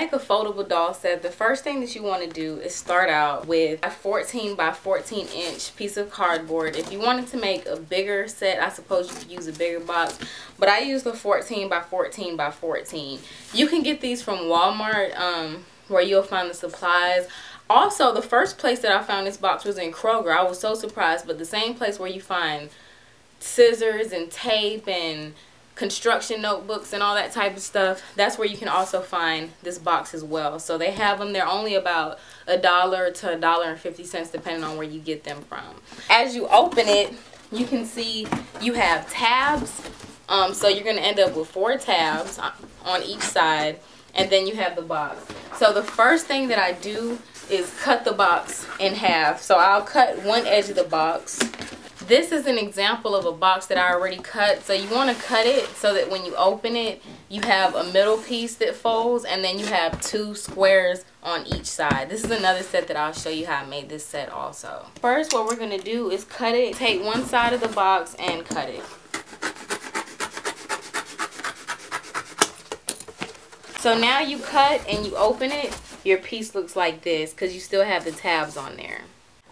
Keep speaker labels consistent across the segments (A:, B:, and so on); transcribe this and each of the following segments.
A: make a foldable doll set, the first thing that you want to do is start out with a 14 by 14 inch piece of cardboard. If you wanted to make a bigger set, I suppose you could use a bigger box, but I use the 14 by 14 by 14. You can get these from Walmart, where you'll find the supplies. Also, the first place that I found this box was in Kroger. I was so surprised, but the same place where you find scissors and tape and construction notebooks and all that type of stuff, that's where you can also find this box as well. So they have them. They're only about $1 to $1.50 depending on where you get them from. As you open it, you can see you have tabs. So you're going to end up with 4 tabs on each side, and then you have the box. So the first thing that I do is cut the box in half. So I'll cut one edge of the box. This is an example of a box that I already cut. So you want to cut it so that when you open it, you have a middle piece that folds, and then you have 2 squares on each side. This is another set that I'll show you how I made this set also. First, what we're going to do is cut it. Take one side of the box and cut it. So now you cut and you open it, your piece looks like this because you still have the tabs on there.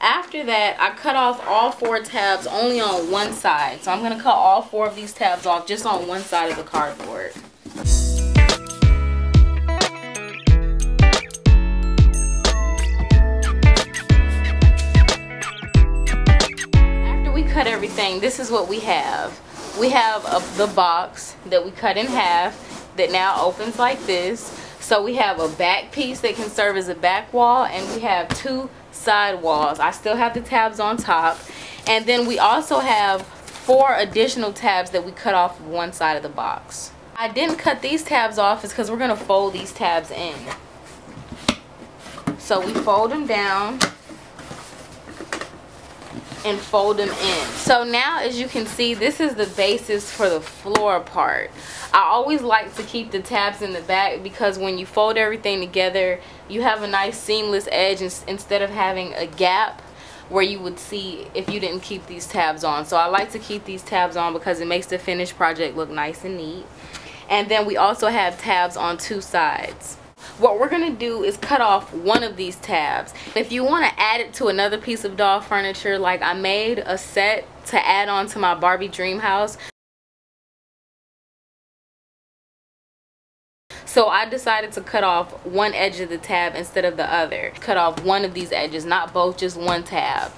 A: After that, I cut off all 4 tabs only on one side. So I'm going to cut all 4 of these tabs off just on one side of the cardboard. After we cut everything, this is what we have. We have the box that we cut in half that now opens like this. So we have a back piece that can serve as a back wall, and we have 2 side walls. I still have the tabs on top, and then we also have 4 additional tabs that we cut off of one side of the box. I didn't cut these tabs off is because we're going to fold these tabs in. So we fold them down and fold them in. So now, as you can see, this is the basis for the floor part. I always like to keep the tabs in the back because when you fold everything together, you have a nice seamless edge instead of having a gap where you would see if you didn't keep these tabs on. So I like to keep these tabs on because it makes the finished project look nice and neat. And then we also have tabs on 2 sides. What we're going to do is cut off one of these tabs. If you want to add it to another piece of doll furniture, like I made a set to add on to my Barbie dream house. So I decided to cut off one edge of the tab instead of the other. Cut off one of these edges, not both, just one tab.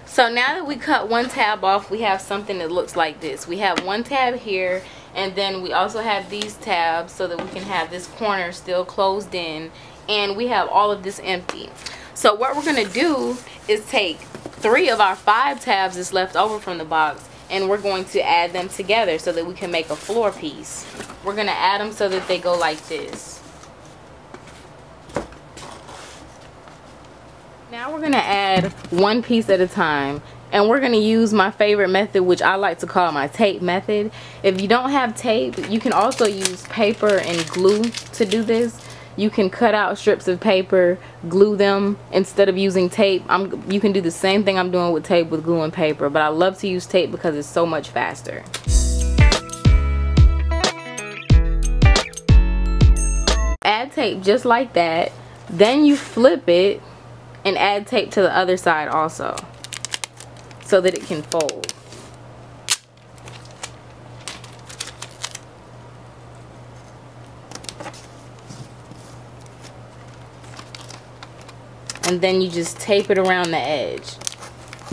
A: So now that we cut one tab off, we have something that looks like this. We have one tab here, and then we also have these tabs so that we can have this corner still closed in, and we have all of this empty. So what we're going to do is take 3 of our 5 tabs that's left over from the box, and we're going to add them together so that we can make a floor piece. We're going to add them so that they go like this. Now we're going to add one piece at a time, and we're going to use my favorite method, which I like to call my tape method. If you don't have tape, you can also use paper and glue to do this. You can cut out strips of paper, glue them instead of using tape. You can do the same thing I'm doing with tape with glue and paper, but I love to use tape because it's so much faster. Add tape just like that. Then you flip it and add tape to the other side also so that it can fold. And then you just tape it around the edge.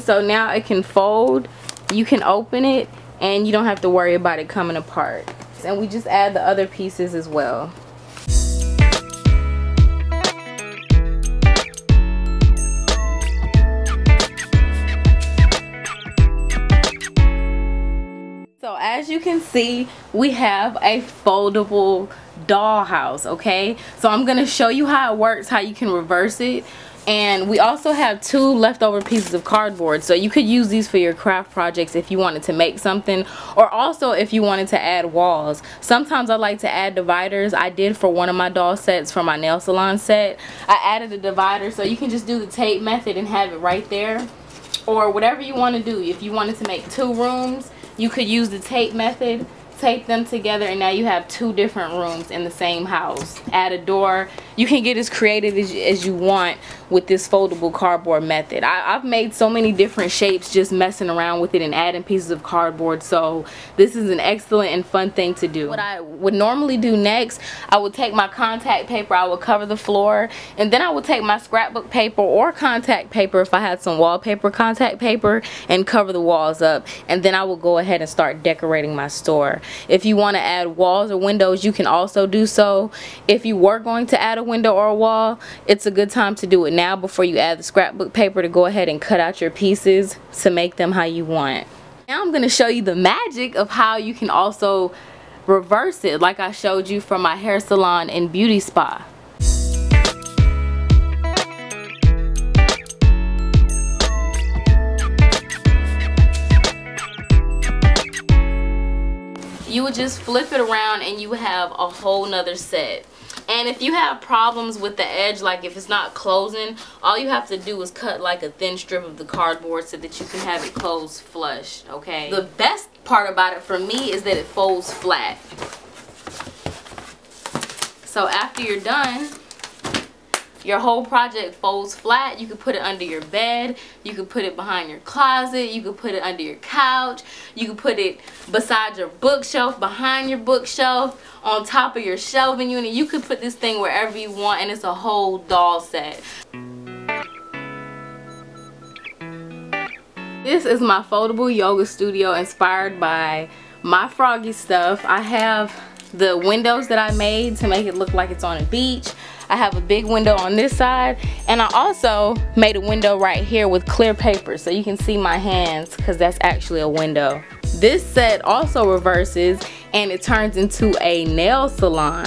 A: So now it can fold, you can open it, and you don't have to worry about it coming apart. And we just add the other pieces as well. So as you can see, we have a foldable dollhouse, okay? So I'm going to show you how it works, how you can reverse it. And we also have 2 leftover pieces of cardboard, so you could use these for your craft projects if you wanted to make something, or also if you wanted to add walls. Sometimes I like to add dividers. I did for one of my doll sets, for my nail salon set. I added a divider, so you can just do the tape method and have it right there, or whatever you want to do. If you wanted to make 2 rooms, you could use the tape method tape them together, and now you have two different rooms in the same house. Add a door. You can get as creative as you want with this foldable cardboard method. I've made so many different shapes just messing around with it and adding pieces of cardboard, so this is an excellent and fun thing to do. What I would normally do next, I would take my contact paper, I would cover the floor, and then I would take my scrapbook paper or contact paper if I had some wallpaper contact paper and cover the walls up, and then I will go ahead and start decorating my store. If you want to add walls or windows, you can also do so. If you were going to add a window or a wall, it's a good time to do it now before you add the scrapbook paper, to go ahead and cut out your pieces to make them how you want. Now I'm going to show you the magic of how you can also reverse it, like I showed you from my hair salon and beauty spa. You would just flip it around and you have a whole nother set. And if you have problems with the edge, like if it's not closing, all you have to do is cut like a thin strip of the cardboard so that you can have it closed flush, okay? The best part about it for me is that it folds flat. So after you're done, your whole project folds flat. You can put it under your bed, you can put it behind your closet, you can put it under your couch, you can put it beside your bookshelf, behind your bookshelf, on top of your shelving unit. You can put this thing wherever you want, and it's a whole doll set. This is my foldable yoga studio inspired by My Froggy Stuff. I have the windows that I made to make it look like it's on a beach. I have a big window on this side, and I also made a window right here with clear paper so you can see my hands, because that's actually a window. This set also reverses and it turns into a nail salon.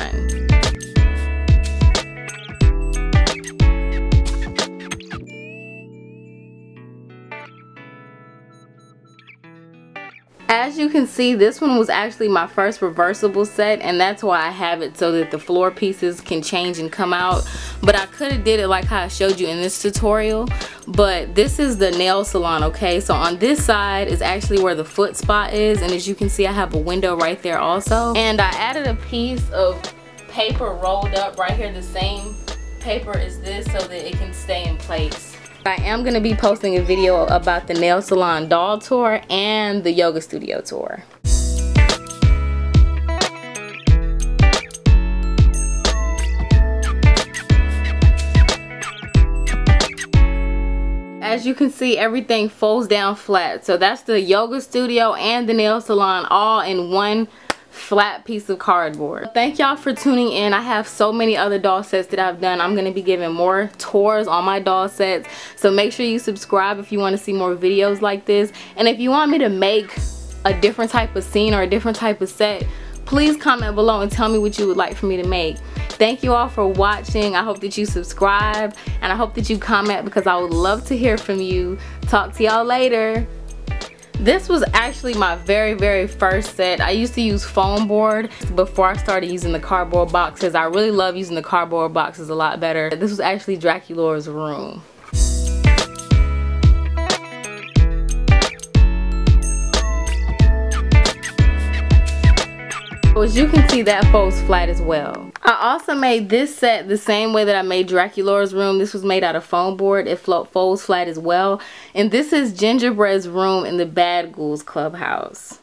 A: As you can see, this one was actually my first reversible set, and that's why I have it so that the floor pieces can change and come out. But I could have did it like how I showed you in this tutorial. But this is the nail salon, okay? So on this side is actually where the foot spot is, and as you can see, I have a window right there also. And I added a piece of paper rolled up right here, the same paper as this, so that it can stay in place. I am going to be posting a video about the nail salon doll tour and the yoga studio tour. As you can see, everything folds down flat. So that's the yoga studio and the nail salon all in one flat piece of cardboard. Thank y'all for tuning in. I have so many other doll sets that I've done. I'm going to be giving more tours on my doll sets, so make sure you subscribe if you want to see more videos like this. And if you want me to make a different type of scene or a different type of set, please comment below and tell me what you would like for me to make. Thank you all for watching. I hope that you subscribe, and I hope that you comment, because I would love to hear from you. Talk to y'all later. This was actually my very first set. I used to use foam board before I started using the cardboard boxes. I really love using the cardboard boxes a lot better. This was actually Dracula's room. As you can see, that folds flat as well. I also made this set the same way that I made Dracula's room. This was made out of foam board. It folds flat as well. And this is Gingerbread's room in the Bad Ghouls Clubhouse.